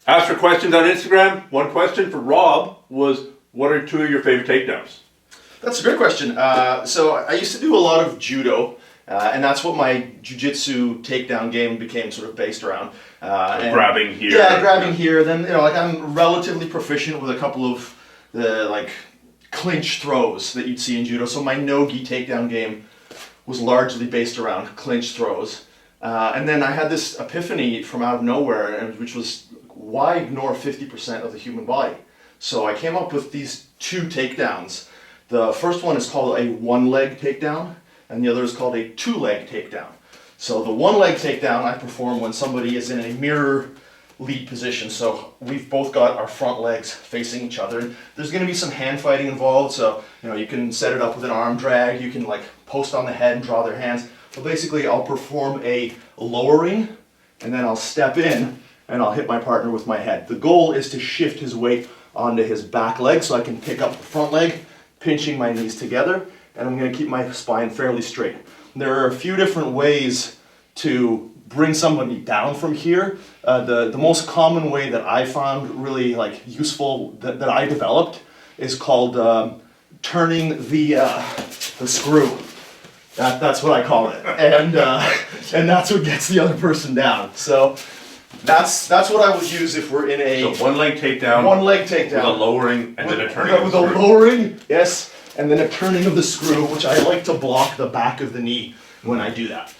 Ask for questions on Instagram. One question for Rob was, what are 2 of your favorite takedowns? That's a great question. So I used to do a lot of judo, and that's what my jiu-jitsu takedown game became sort of based around. And grabbing here. Yeah, grabbing here. Then, you know, like I'm relatively proficient with a couple of the like clinch throws that you'd see in judo. So my no-gi takedown game was largely based around clinch throws. And then I had this epiphany from out of nowhere, which was, why ignore 50% of the human body? So I came up with these 2 takedowns. The first one is called a 1-leg takedown, and the other is called a 2-leg takedown. So the 1-leg takedown I perform when somebody is in a mirror lead position. So we've both got our front legs facing each other. There's going to be some hand fighting involved, so you know, you can set it up with an arm drag, you can like post on the head and draw their hands. But basically I'll perform a lowering, and then I'll step in and I'll hit my partner with my head. The goal is to shift his weight onto his back leg so I can pick up the front leg, pinching my knees together, and I'm going to keep my spine fairly straight. There are a few different ways to bring somebody down from here. The most common way that I found really like useful that I developed is called turning the screw. That's what I call it, and that's what gets the other person down. So that's what I would use if we're in a so 1-leg takedown. 1-leg takedown. With a lowering and then a turning. With a lowering, yes, and then a turning of the screw, which I like to block the back of the knee when I do that.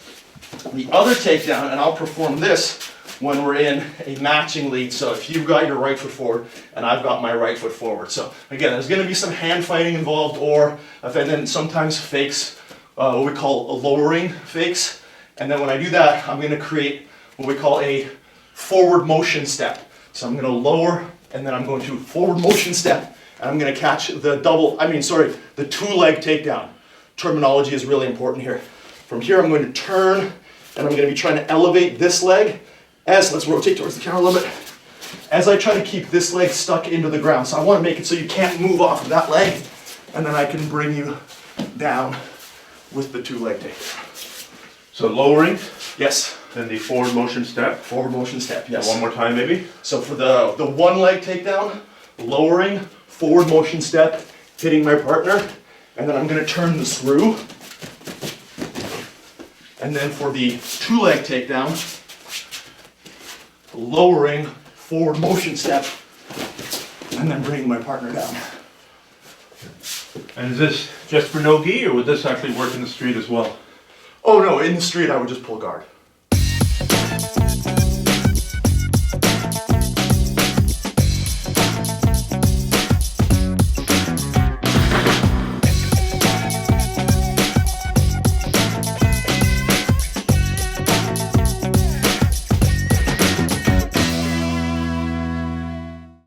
The other takedown, and I'll perform this when we're in a matching lead. So if you've got your right foot forward and I've got my right foot forward. So again, there's going to be some hand fighting involved, and then sometimes fakes, what we call lowering fakes. And then when I do that, I'm going to create what we call a forward motion step. So I'm going to lower, and then I'm going to forward motion step, and I'm going to catch the the 2-leg takedown. Terminology is really important here. From here, I'm going to turn, and I'm going to be trying to elevate this leg let's rotate towards the camera a little bit, as I try to keep this leg stuck into the ground. So I want to make it so you can't move off of that leg, and then I can bring you down with the 2-leg takedown. So lowering? Yes. Then the forward motion step? Forward motion step, yes. So one more time maybe? So for the 1-leg takedown, lowering, forward motion step, hitting my partner, and then I'm going to turn the screw. And then for the 2-leg takedown, lowering, forward motion step, and then bringing my partner down. And is this just for no-gi, or would this actually work in the street as well? Oh no, in the street I would just pull guard.